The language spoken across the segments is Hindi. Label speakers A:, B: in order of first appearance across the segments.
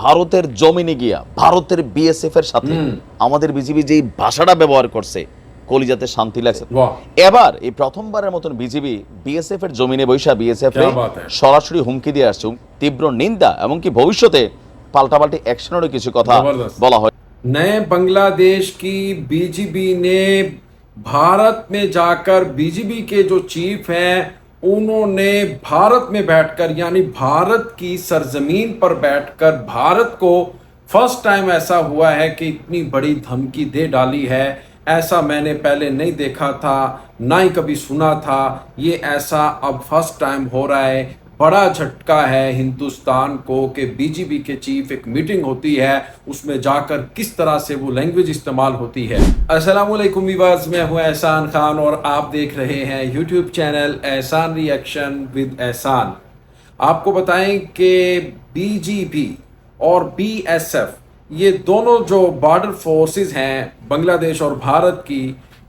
A: ভারতের জমিনে গিয়া ভারতের বিএসএফ এর সাথে আমাদের বিজিবি যেই ভাষাটা ব্যবহার করছে, কলিজাতে শান্তি লাগছে। এবার এই প্রথমবারের মতন বিজিবি বিএসএফ এর জমিনে বৈশা বিএসএফ এর সরাসরি হুমকি দিয়ে আসছে, তীব্র নিন্দা এবং কি ভবিষ্যতে পাল্টাপাল্টি অ্যাকশনেরও কিছু কথা বলা হয়।
B: नए बांग्लादेश की बीजीबी ने भारत में जाकर बीजीबी के जो चीफ हैं उन्होंने भारत में बैठकर यानी भारत की सरजमीन पर बैठकर भारत को फर्स्ट टाइम ऐसा हुआ है कि इतनी बड़ी धमकी दे डाली है। ऐसा मैंने पहले नहीं देखा था, ना ही कभी सुना था। ये ऐसा अब फर्स्ट टाइम हो रहा है। बड़ा झटका है हिंदुस्तान को कि बीजीबी के चीफ एक मीटिंग होती है, उसमें जाकर किस तरह से वो लैंग्वेज इस्तेमाल होती है। अस्सलाम वालेकुम व्यूअर्स, मैं हूं एहसान खान और आप देख रहे हैं यूट्यूब चैनल एहसान रिएक्शन विद एहसान। आपको बताएं कि बीजीबी और बीएसएफ ये दोनों जो बॉर्डर फोर्सेस हैं बांग्लादेश और भारत की,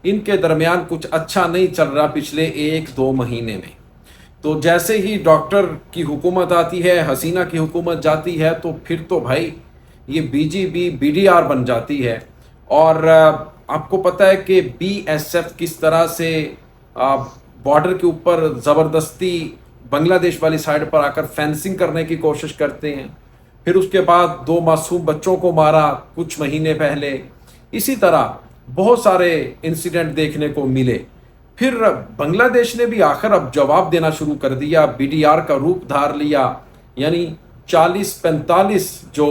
B: इनके दरमियान कुछ अच्छा नहीं चल रहा पिछले 1-2 महीने में। तो जैसे ही डॉक्टर की हुकूमत आती है, हसीना की हुकूमत जाती है, तो फिर तो भाई ये बीजीबी बीडीआर बन जाती है। और आपको पता है कि बीएसएफ किस तरह से बॉर्डर के ऊपर ज़बरदस्ती बांग्लादेश वाली साइड पर आकर फेंसिंग करने की कोशिश करते हैं। फिर उसके बाद 2 मासूम बच्चों को मारा कुछ महीने पहले। इसी तरह बहुत सारे इंसिडेंट देखने को मिले। फिर बांग्लादेश ने भी आखिर अब जवाब देना शुरू कर दिया, बीडीआर का रूप धार लिया। यानी 40-45 जो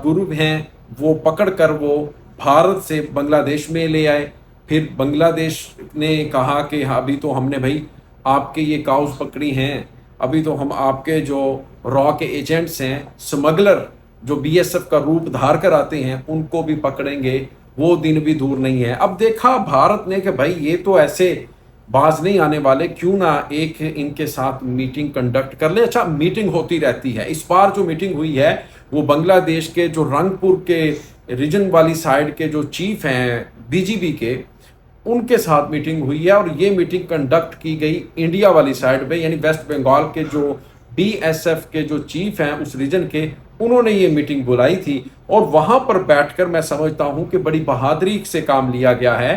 B: ग्रुप हैं वो पकड़कर वो भारत से बांग्लादेश में ले आए। फिर बांग्लादेश ने कहा कि अभी तो हमने भाई आपके ये काउज पकड़ी हैं, अभी तो हम आपके जो रॉ के एजेंट्स हैं, स्मगलर जो बीएसएफ का रूप धार कर आते हैं, उनको भी पकड़ेंगे। वो दिन भी दूर नहीं है। अब देखा भारत ने कि भाई ये तो ऐसे बाज नहीं आने वाले, क्यों ना एक इनके साथ मीटिंग कंडक्ट कर ले। अच्छा, मीटिंग होती रहती है। इस बार जो मीटिंग हुई है वो बांग्लादेश के जो रंगपुर के रीजन वाली साइड के जो चीफ हैं बीजीबी के, उनके साथ मीटिंग हुई है। और ये मीटिंग कंडक्ट की गई इंडिया वाली साइड पे, यानी वेस्ट बंगाल के जो बीएसएफ के जो चीफ हैं उस रीजन के, उन्होंने ये मीटिंग बुलाई थी। और वहां पर बैठकर मैं समझता हूं कि बड़ी बहादुरी से काम लिया गया है।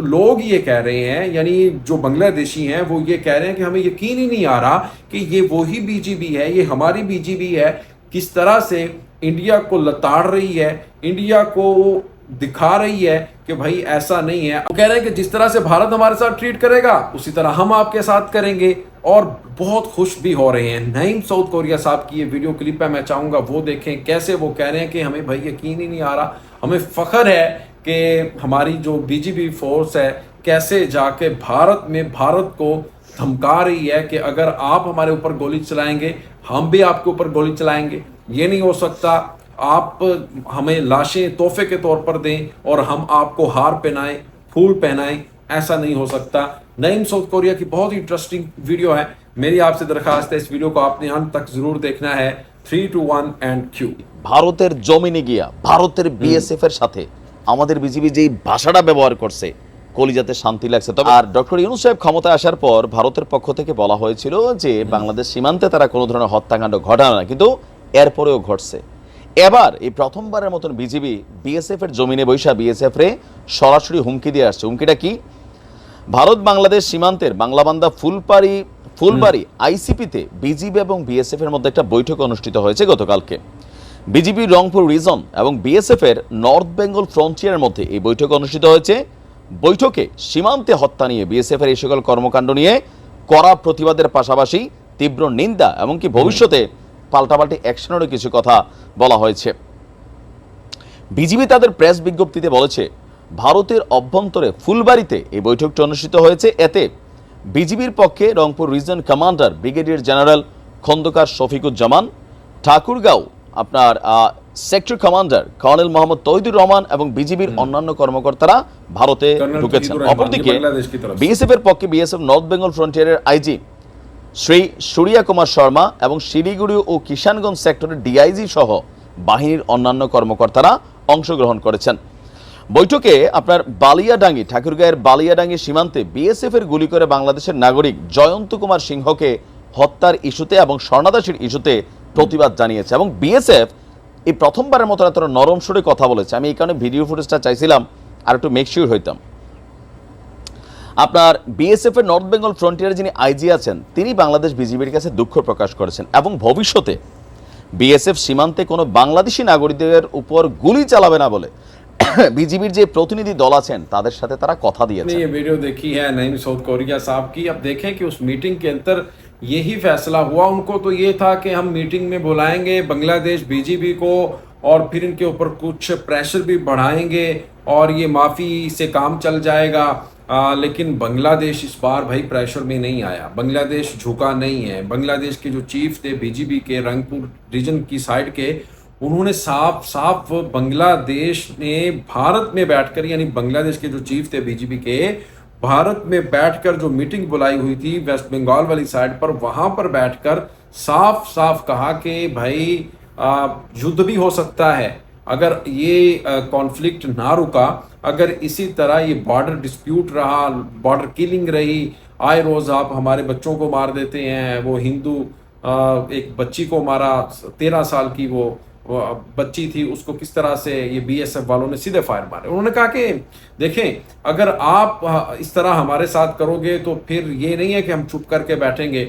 B: लोग ये कह रहे हैं, यानी जो बांग्लादेशी हैं वो ये कह रहे हैं कि हमें यकीन ही नहीं आ रहा कि ये वही बीजीबी है, ये हमारी बीजीबी है। किस तरह से इंडिया को लताड़ रही है, इंडिया को दिखा रही है कि भाई ऐसा नहीं है। वो कह रहे हैं कि जिस तरह से भारत हमारे साथ ट्रीट करेगा उसी तरह हम आपके साथ करेंगे। और बहुत खुश भी हो रहे हैं। नईम साउथ कोरिया साहब की ये वीडियो क्लिप है, मैं चाहूँगा वो देखें कैसे वो कह रहे हैं कि हमें भाई यकीन ही नहीं आ रहा, हमें फ़ख्र है कि हमारी जो बीजीबी फोर्स है कैसे जाके भारत में भारत को धमका रही है कि अगर आप हमारे ऊपर गोली चलाएंगे हम भी आपके ऊपर गोली चलाएंगे। ये नहीं हो सकता, आप हमें लाशें तोहफे के तौर पर दें और हम आपको हार पहनाएं, फूल पहनाएं, ऐसा नहीं हो सकता। नईम साउथ कोरिया की बहुत ही इंटरेस्टिंग वीडियो है। मेरी आपसे दरखास्त है इस वीडियो को आपने अंत तक जरूर देखना है। 3, 2, 1 एंड क्यू।
A: ভারতের জমিনে গিয়া ভারতের বিএসএফ এর সাথে আমাদের বিজিবি যেই ভাষাটা ব্যবহার করছে, কলিজাতে শান্তি লাগছে। তবে আর ডক্টর ইউনূস সাহেব ক্ষমতায় আসার পর ভারতের পক্ষ থেকে বলা হয়েছিল যে বাংলাদেশ সীমান্তে তারা কোনো ধরনের হত্যাকাণ্ড ঘটায় না, কিন্তু এরপরেও ঘটছে। এবার এই প্রথমবারের মতন বিজিবি বিএসএফ এর জমিনে বৈশা বিএসএফ রে সরাসরি হুমকি দিয়ে আসছে। হুমকিটা কি? ভারত বাংলাদেশ সীমান্তের বাংলাবান্ধা ফুলবাড়ি আইসিপিতে বিজিবি এবং বিএসএফ এর মধ্যে একটা বৈঠক অনুষ্ঠিত হয়েছে গতকালকে। বিজিবি রংপুর রিজন এবং বিএসএফ এর নর্থ বেঙ্গল ফ্রন্টিয়ারের মধ্যে এই বৈঠক অনুষ্ঠিত হয়েছে। বৈঠকে সীমান্তে হত্যা নিয়ে বিএসএফ এর এই সকল কর্মকাণ্ড নিয়ে কড়া প্রতিবাদের পাশাপাশি তীব্র নিন্দা এবং কি ভবিষ্যতে পাল্টাপাল্টি অ্যাকশনেরও কিছু কথা বলা হয়েছে। বিজিবি তাদের প্রেস বিজ্ঞপ্তিতে বলেছে ভারতের অভ্যন্তরে ফুলবাড়িতে এই বৈঠকটি অনুষ্ঠিত হয়েছে। এতে বিজিবির পক্ষে Rangpur region commander brigadier general Khandakar Shafiquzzaman, Thakurgaon আপনার sector commander colonel Mohammad Tauhidur Rahman এবং বিজিবির অন্যান্য কর্মকর্তারা ভারতে ঢুকেছেন। অপরদিকে বিএসএফ এর পক্ষে বিএসএফ নর্থ বেঙ্গল ফ্রন্টিয়ারের আইজি শ্রী সূর্যা কুমার শর্মা এবং শিলিগুড়ি ও কিষানগঞ্জ সেক্টরের ডিআইজি সহ বাহিনীর অন্যান্য কর্মকর্তারা অংশগ্রহণ করেছেন। বৈঠকে আপনার বালিয়াডাঙ্গি ঠাকুরগাঁয়ের বালিয়াডাঙ্গি সীমান্তে বিএসএফ এর গুলি করে বাংলাদেশের নাগরিক জয়ন্ত কুমার সিংহকে হত্যার ইস্যুতে এবং স্বর্ণাদাসীর ইস্যুতে প্রতিবাদ জানিয়েছে এবং বিএসএফ এই প্রথমবারের মতো এত নরম সুরে কথা বলেছে। আমি এই কারণে ভিডিও ফুটেজটা চাইছিলাম আর একটু মেকশিওর হইতাম। আপনার বিএসএফ এর নর্থ বেঙ্গল ফ্রন্টিয়ারে যিনি আইজি আছেন তিনি বাংলাদেশ বিজিবির কাছে দুঃখ প্রকাশ করেছেন এবং ভবিষ্যতে বিএসএফ সীমান্তে কোনো বাংলাদেশি নাগরিকদের উপর গুলি চালাবে না বলে বিজিবির যে প্রতিনিধি দল আছেন তাদের সাথে তারা কথা দিয়েছে।
B: ये वीडियो देखी है नईम साउथ कोरिया साहब की। अब देखें कि उस मीटिंग के अंदर यही फैसला हुआ। उनको तो ये था कि हम मीटिंग में बुलाएंगे बांग्लादेश बीजीबी को और फिर इनके ऊपर कुछ प्रेशर भी बढ़ाएंगे और ये माफ़ी से काम चल जाएगा। लेकिन बांग्लादेश इस बार भाई प्रेशर में नहीं आया, बांग्लादेश झुका नहीं है। बांग्लादेश के जो चीफ थे बीजीबी के रंगपुर रीजन की साइड के, उन्होंने साफ साफ बांग्लादेश ने भारत में बैठकर, यानी बांग्लादेश के जो चीफ थे बीजीबी के, भारत में बैठकर जो मीटिंग बुलाई हुई थी वेस्ट बंगाल वाली साइड पर, वहां पर बैठकर साफ साफ कहा कि भाई युद्ध भी हो सकता है अगर ये कॉन्फ्लिक्ट ना रुका, अगर इसी तरह ये बॉर्डर डिस्प्यूट रहा, बॉर्डर किलिंग रही, आए रोज आप हमारे बच्चों को मार देते हैं। वो हिंदू एक बच्ची को मारा, 13 साल की वो बच्ची थी, उसको किस तरह से ये बीएसएफ वालों ने सीधे फायर मारे। उन्होंने कहा कि देखें अगर आप इस तरह हमारे साथ करोगे तो फिर ये नहीं है कि हम चुप करके बैठेंगे।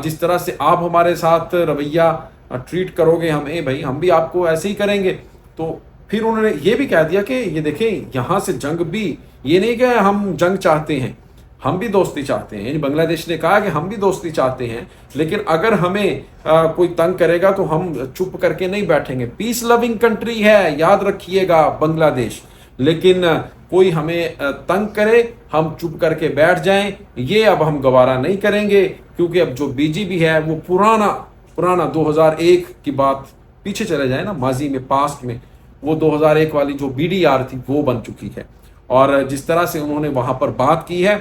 B: जिस तरह से आप हमारे साथ रवैया ट्रीट करोगे हमें, भाई हम भी आपको ऐसे ही करेंगे। तो फिर उन्होंने ये भी कह दिया कि ये देखें यहाँ से जंग भी, ये नहीं कि हम जंग चाहते हैं, हम भी दोस्ती चाहते हैं। यानी बांग्लादेश ने कहा कि हम भी दोस्ती चाहते हैं, लेकिन अगर हमें कोई तंग करेगा तो हम चुप करके नहीं बैठेंगे। पीस लविंग कंट्री है, याद रखिएगा बांग्लादेश, लेकिन कोई हमें तंग करे हम चुप करके बैठ जाएं, ये अब हम गवारा नहीं करेंगे। क्योंकि अब जो बीजीबी है वो पुराना 2001 की बात पीछे चले जाए ना, माजी में, पास्ट में, वो 2001 वाली जो बीडीआर थी वो बन चुकी है। और जिस तरह से उन्होंने वहां पर बात की है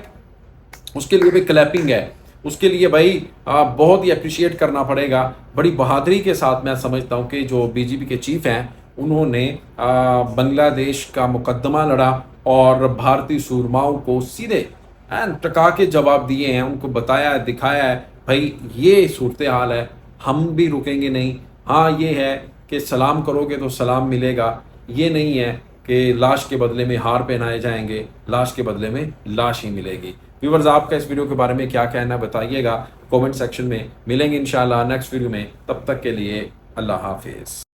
B: उसके लिए भी क्लैपिंग है, उसके लिए भाई बहुत ही अप्रिशिएट करना पड़ेगा। बड़ी बहादुरी के साथ मैं समझता हूँ कि जो बीजीबी के चीफ हैं उन्होंने बांग्लादेश का मुकदमा लड़ा और भारतीय सूरमाओं को सीधे टका के जवाब दिए हैं, उनको बताया दिखाया है भाई ये सूरत हाल है, हम भी रुकेंगे नहीं। हाँ ये है कि सलाम करोगे तो सलाम मिलेगा, ये नहीं है कि लाश के बदले में हार पहनाए जाएंगे, लाश के बदले में लाश ही मिलेगी। व्यूअर्स आपका इस वीडियो के बारे में क्या कहना है बताइएगा कमेंट सेक्शन में। मिलेंगे इंशाल्लाह नेक्स्ट वीडियो में, तब तक के लिए अल्लाह हाफिज।